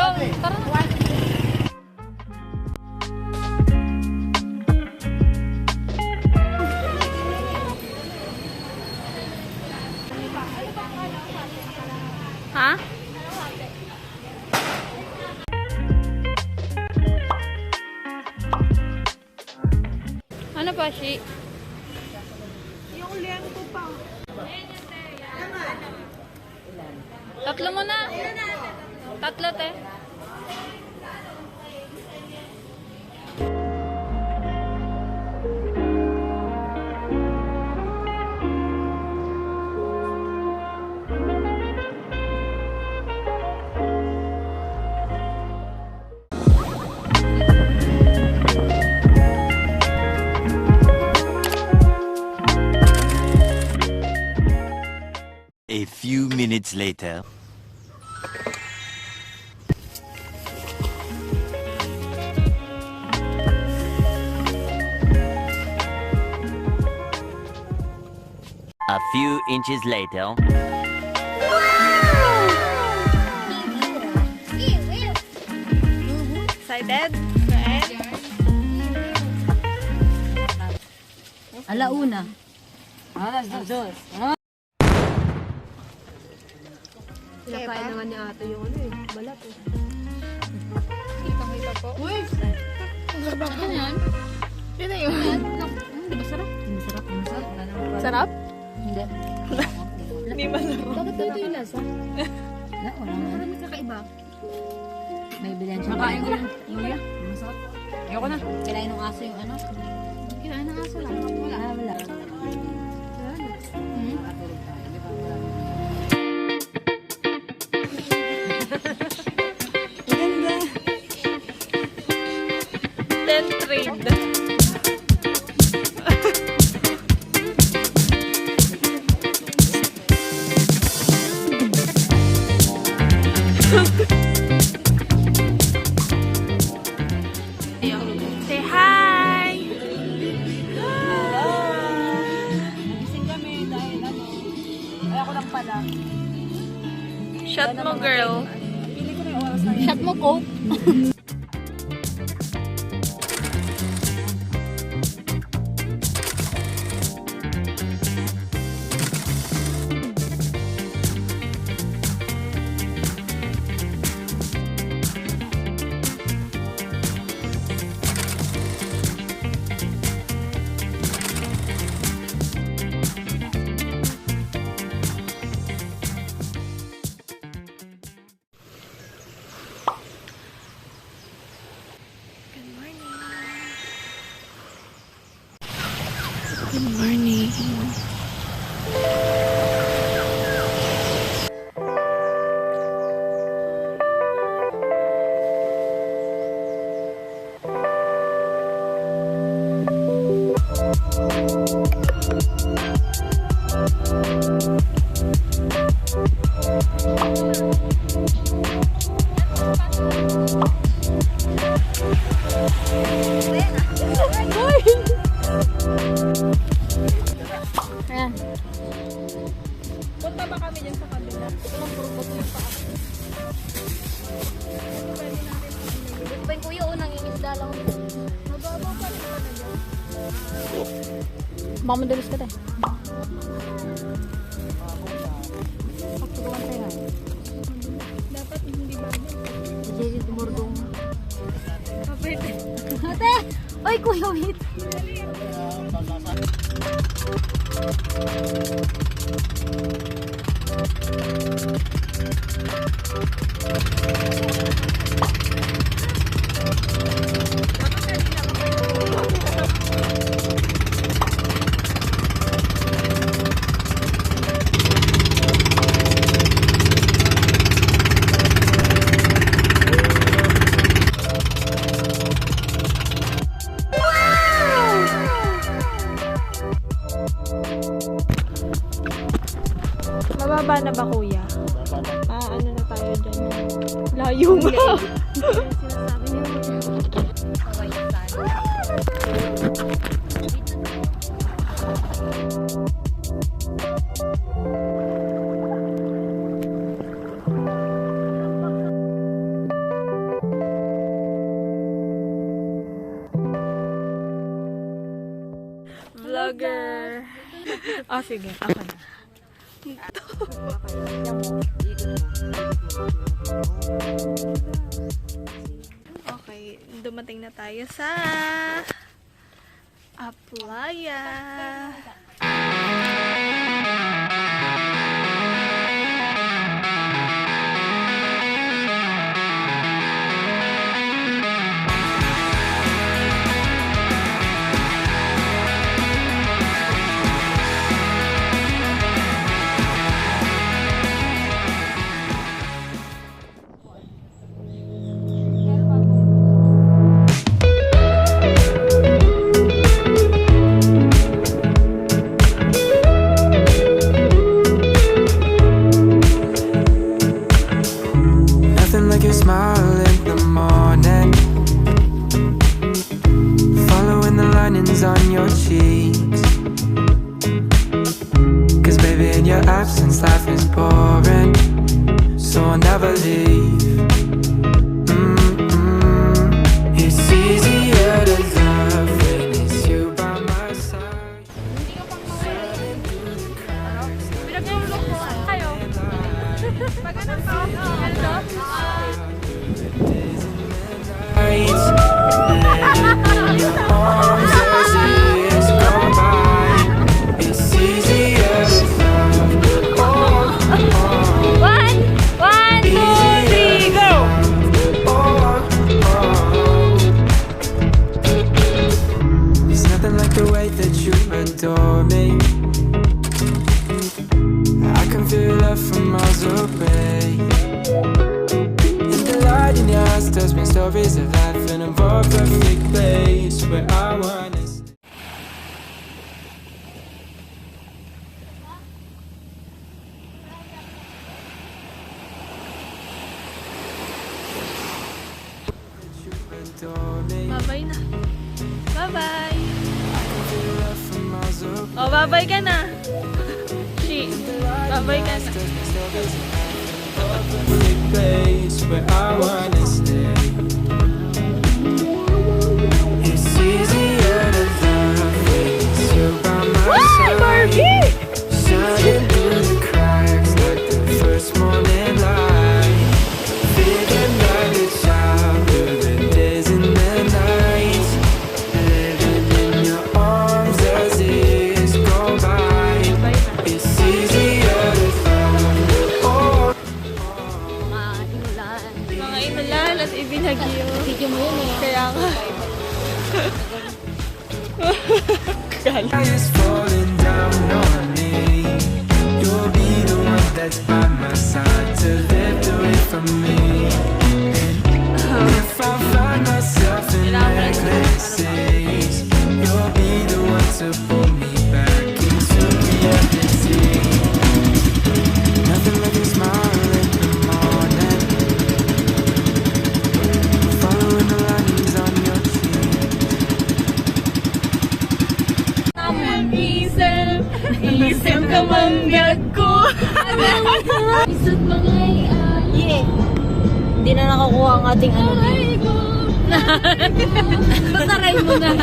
Doon, tara na. Ha? Ano pa, Shi? Yung lengko pa. Tatlo mo na. Tatlo, te. A few minutes later. A few inches later. Excited? Alauna. Alas dos. Pinakain naman ni ate yung ano eh. Balat eh. Kita po. Uy! Ano yan? Yun na yun. Di ba sarap? Hindi sarap. Hindi sarap. Sarap? Hindi. Hindi masarap. Bakit ito yung lasa? Wala. Wala. Marami kakaiba. May bilihan siya. Makain ko na. Kuya, masarap. Ayoko na. Kailangan ng aso yung ano. Kinain ng aso lang. Wala. Wala. Then trade. Say hi! Gising kami dahil ano. Ay ako lang pala. Shot mo, girl. Pili ko na yung oras na yun. Shot mo, Coke. Good morning. Ayan. Punta ba kami dyan sa kabila? Ang purpose yung pa ako. Pwede kuya, nangingisda lang. Mababa pa rin pa na dyan. Baka madalis ka, te. Pagturuan tayo. Dapat hindi ba? Jadi tumurdong. Pwede. Ate! Oy, kuya, wait. Mababa na ba, kuya? Ano na tayo dyan? Layo nga. Sinasabi niyo. sugar. Oh, sige. Ako na. Okay, dumating na tayo sa Aplaya. Nothing like your smile in the morning, following the linings on your cheeks. 'Cause baby, in your absence life is boring, so I'll never leave. It's easier to love when it's you by my side. Pinagulong ko kayo. Pag anong pa? Hello? Nights, letting your arms as years go by. It's easier to love. One, two, three, go! There's nothing like the way that you adore me. I can feel love from miles away. And the light in your eyes tells me stories of life in a more perfect place where I wanna stay. You adore me. Bye-bye na. Bye-bye. Feel love from miles away. Oh, bye-bye ka na. She. Bye-bye ka na. Perfect place where I wanna stay. It's easier to love when it's you by my side. Shining through the cracks like the first morning light. Feeling like a child through the days and the nights. Living in your arms as years go by. It's easier to love. Mga inulan at ibinagyo. Video mo yun eh. Kaya nga. Is falling down on me. You'll be the one that's by my side to lift away from me. And if I find myself in necklaces, you'll be the one to pull me back into reality. Nothing like a smile in the morning, following the lines on your cheek. Isip ka manggag ko. Isot mga Yeah. Hindi na nakakuha ang ating ano. Basta rin mo na.